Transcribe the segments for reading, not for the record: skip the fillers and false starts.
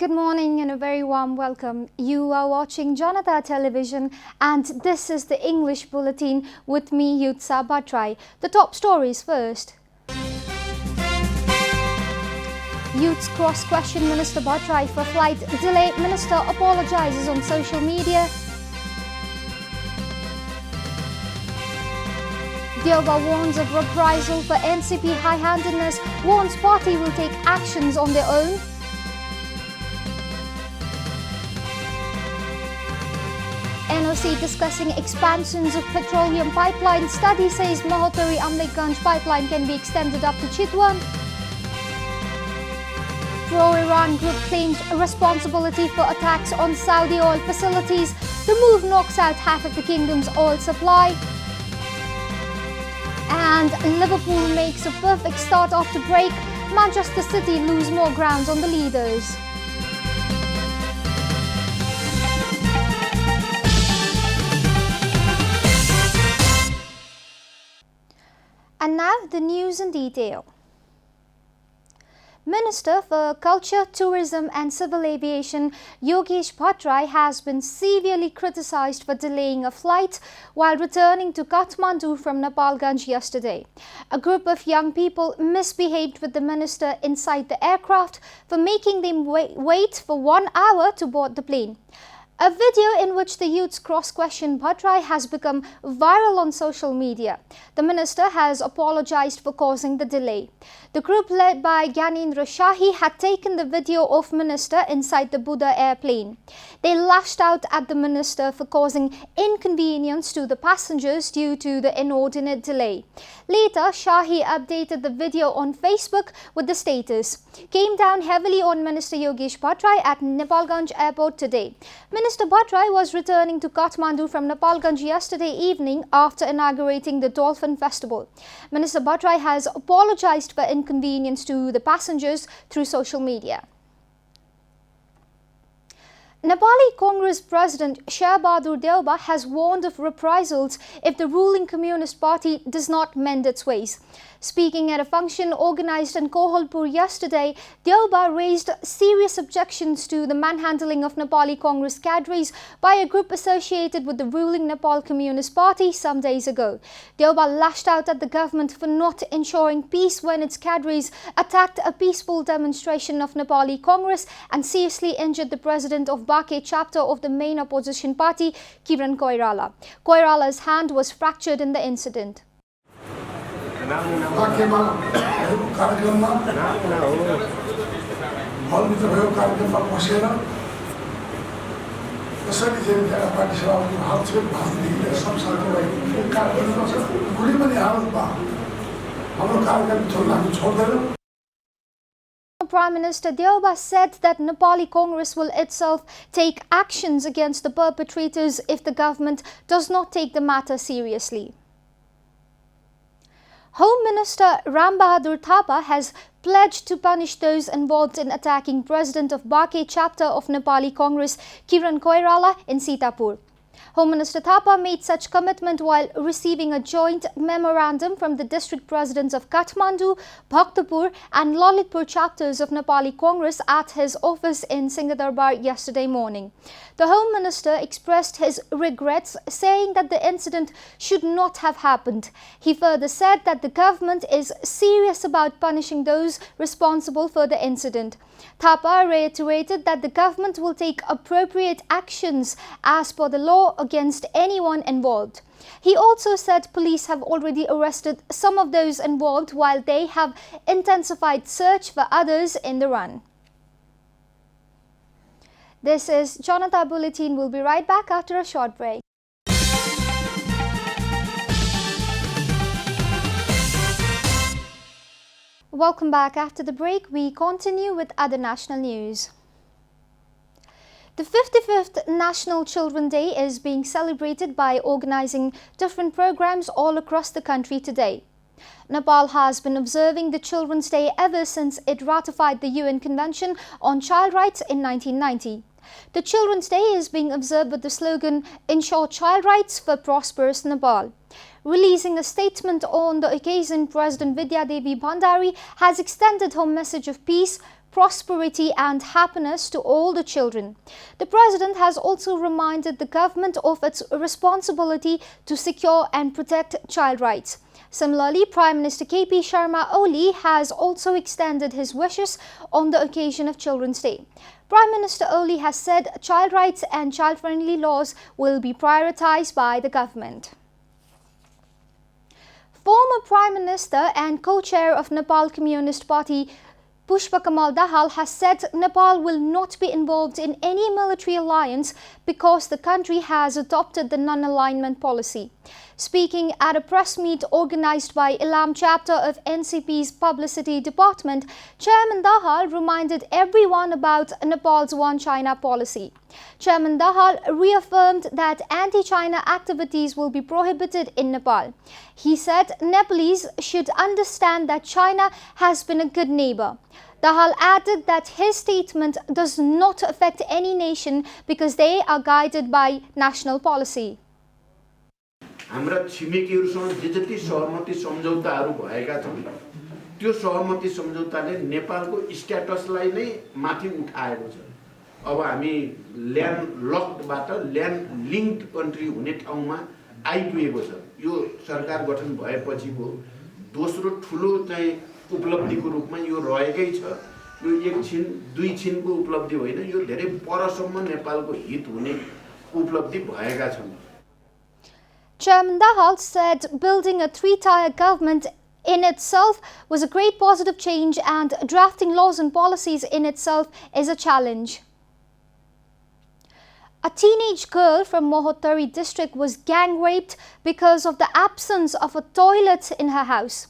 Good morning and a very warm welcome. You are watching Janata Television and this is the English Bulletin with me, Bhadra. The top stories first. Youths cross-question Minister Bhadra for flight delay. Minister apologizes on social media. Deoba warns of reprisal for NCP high-handedness, warns party will take actions on their own. NOC discussing expansions of petroleum pipeline. Study says Mahotari-Amlekhganj pipeline can be extended up to Chitwan. Pro-Iran group claims responsibility for attacks on Saudi oil facilities. The move knocks out half of the kingdom's oil supply. And Liverpool makes a perfect start after break. Manchester City lose more ground on the leaders. And now the news in detail. Minister for Culture, Tourism and Civil Aviation Yogesh Bhadra has been severely criticised for delaying a flight while returning to Kathmandu from Nepalganj yesterday. A group of young people misbehaved with the minister inside the aircraft for making them wait for 1 hour to board the plane. A video in which the youths cross-question Bhadra has become viral on social media. The minister has apologized for causing the delay. The group led by Gyanendra Shahi had taken the video of minister inside the Buddha airplane. They lashed out at the minister for causing inconvenience to the passengers due to the inordinate delay. Later, Shahi updated the video on Facebook with the status, "Came down heavily on Minister Yogesh Bhadra at Nepalganj airport today." Minister Bhadra was returning to Kathmandu from Nepalganj yesterday evening after inaugurating the Dolphin Festival. Minister Bhadra has apologized for inconvenience to the passengers through social media. Nepali Congress President Bhadra Deoba has warned of reprisals if the ruling Communist Party does not mend its ways. Speaking at a function organized in Kohalpur yesterday, Deoba raised serious objections to the manhandling of Nepali Congress cadres by a group associated with the ruling Nepal Communist Party some days ago. Deoba lashed out at the government for not ensuring peace when its cadres attacked a peaceful demonstration of Nepali Congress and seriously injured the president of Bake chapter of the main opposition party, Kiran Koirala. Koirala's hand was fractured in the incident. Prime Minister Deoba said that Nepali Congress will itself take actions against the perpetrators if the government does not take the matter seriously. Home Minister Ram Bahadur Thapa has pledged to punish those involved in attacking President of Bake chapter of Nepali Congress Kiran Koirala in Sitapur. Home Minister Thapa made such commitment while receiving a joint memorandum from the district presidents of Kathmandu, Bhaktapur and Lalitpur chapters of Nepali Congress at his office in Singhadarbar yesterday morning. The Home Minister expressed his regrets, saying that the incident should not have happened. He further said that the government is serious about punishing those responsible for the incident. Thapa reiterated that the government will take appropriate actions as per the law against anyone involved. He also said police have already arrested some of those involved while they have intensified search for others in the run. This is Janata Bulletin. We'll be right back after a short break. Welcome back. After the break, we continue with other national news. The 55th National Children's Day is being celebrated by organizing different programs all across the country today. Nepal has been observing the Children's Day ever since it ratified the UN Convention on Child Rights in 1990. The Children's Day is being observed with the slogan, "Ensure Child Rights for Prosperous Nepal." Releasing a statement on the occasion, President Vidya Devi Bhandari has extended her message of peace, prosperity and happiness to all the children. The President has also reminded the government of its responsibility to secure and protect child rights. Similarly, Prime Minister KP Sharma Oli has also extended his wishes on the occasion of Children's Day. Prime Minister Oli has said child rights and child-friendly laws will be prioritized by the government. Former Prime Minister and co-chair of Nepal Communist Party Pushpa Kamal Dahal has said Nepal will not be involved in any military alliance because the country has adopted the non-alignment policy. Speaking at a press meet organized by Ilam chapter of NCP's publicity department, Chairman Dahal reminded everyone about Nepal's One China policy. Chairman Dahal reaffirmed that anti-China activities will be prohibited in Nepal. He said Nepalese should understand that China has been a good neighbor. Dahal added that his statement does not affect any nation because they are guided by national policy. हाम्रा छिमेकीहरुसँग जे जति सहमति सम्झौताहरु भएका छन् त्यो सहमति सम्झौताले नेपालको स्ट्याटसलाई नै माथि उठाएको छ। अब हामी ल्यान्ड लक्डबाट ल्यान्ड लिंक्ड कन्ट्री हुने ठाउँमा आइपुगेको छ। यो सरकार गठन भएपछिको दोस्रो ठुलो चाहिँ उपलब्धिको रूपमा यो रहेकै छ। यो एक छिन दुई छिनको उपलब्धि होइन, यो धेरै परसम्म नेपालको हित हुने उपलब्धि भएका छन्। Chairman Dahal said building a three-tier government in itself was a great positive change and drafting laws and policies in itself is a challenge. A teenage girl from Mohottari district was gang raped because of the absence of a toilet in her house.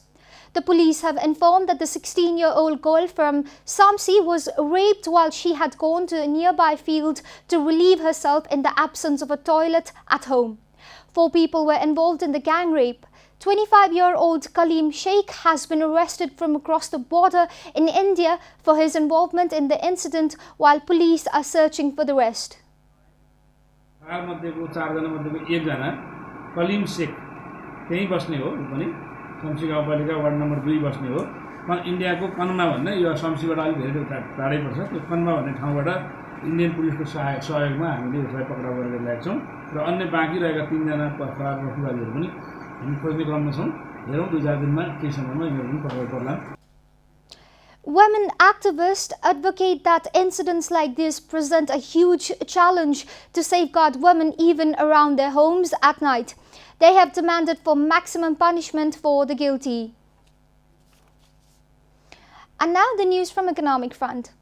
The police have informed that the 16-year-old girl from Samsi was raped while she had gone to a nearby field to relieve herself in the absence of a toilet at home. 4 people were involved in the gang rape. 25-year-old Kaleem Sheikh has been arrested from across the border in India for his involvement in the incident while police are searching for the rest. Kaleem Sheikh त्यही बस्ने हो पनि शमसी गाउँपालिका ward number 2 बस्ने हो। इन्डियाको कनमा भन्ने यो शमसीबाट अलि धेरै टाढै पर्छ। त्यो कनमा भन्ने ठाउँबाट इन्डियन पुलिसको सहयोगमा हामीले उसलाई पक्राउ गरेर ल्याएका छौं र अन्य बाँकी रहेका 3 जना फरार प्रतिवादीहरू पनि हामी खोज्ने क्रममा छौं। हेरौं 2-4 दिनमा केही समयमा यिनीहरू पनि पक्राउ पर्ला। Women activists advocate that incidents like this present a huge challenge to safeguard women even around their homes at night. They have demanded for maximum punishment for the guilty. And now the news from economic front.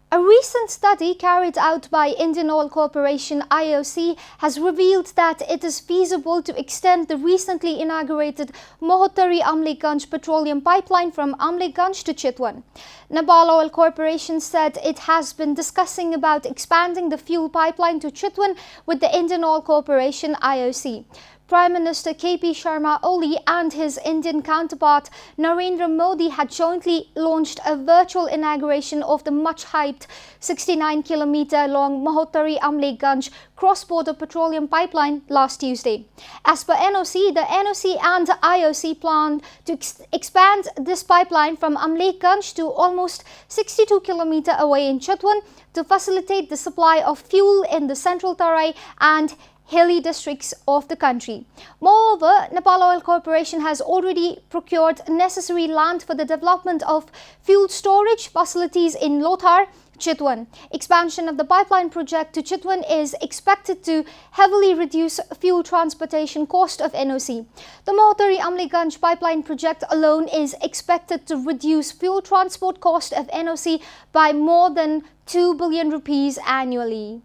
A recent study carried out by Indian Oil Corporation IOC has revealed that it is feasible to extend the recently inaugurated Mohottari-Amleganj petroleum pipeline from Amleganj to Chitwan. Nepal Oil Corporation said it has been discussing about expanding the fuel pipeline to Chitwan with the Indian Oil Corporation IOC. Prime Minister KP Sharma Oli and his Indian counterpart Narendra Modi had jointly launched a virtual inauguration of the much-hyped 69-kilometer-long Mohottari-Amleganj cross-border petroleum pipeline last Tuesday. As per NOC, the NOC and IOC plan to expand this pipeline from Amleganj to almost 62 kilometers away in Chitwan to facilitate the supply of fuel in the central Tarai and hilly districts of the country. Moreover, Nepal Oil Corporation has already procured necessary land for the development of fuel storage facilities in Lothar, Chitwan. Expansion of the pipeline project to Chitwan is expected to heavily reduce fuel transportation cost of NOC. The Mohottari-Amleganj pipeline project alone is expected to reduce fuel transport cost of NOC by more than 2 billion rupees annually.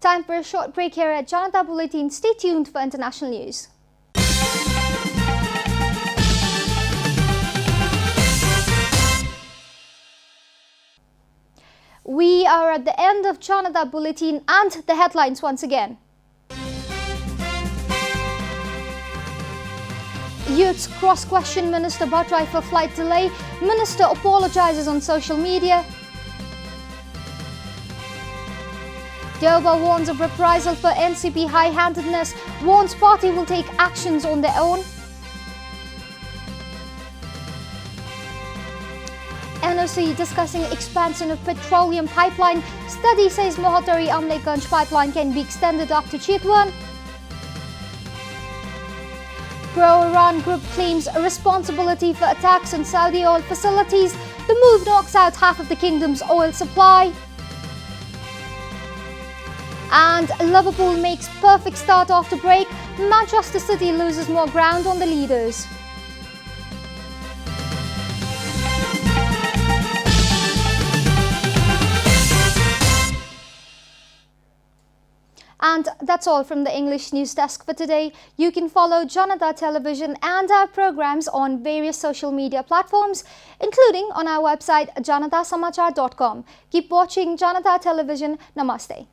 Time for a short break here at Janata Bulletin. Stay tuned for international news. We are at the end of Janata Bulletin and the headlines once again. Youths cross-question Minister Bhadra for flight delay. Minister apologizes on social media. Doba warns of reprisal for NCP high-handedness, warns party will take actions on their own. NOC discussing expansion of petroleum pipeline. Study says Mohatari Amleganj pipeline can be extended up to Chitwan. Pro-Iran group claims responsibility for attacks on Saudi oil facilities. The move knocks out half of the kingdom's oil supply. And Liverpool makes perfect start after break. Manchester City loses more ground on the leaders. And that's all from the English News Desk for today. You can follow Janata Television and our programs on various social media platforms, including on our website janatasamachar.com. Keep watching Janata Television. Namaste.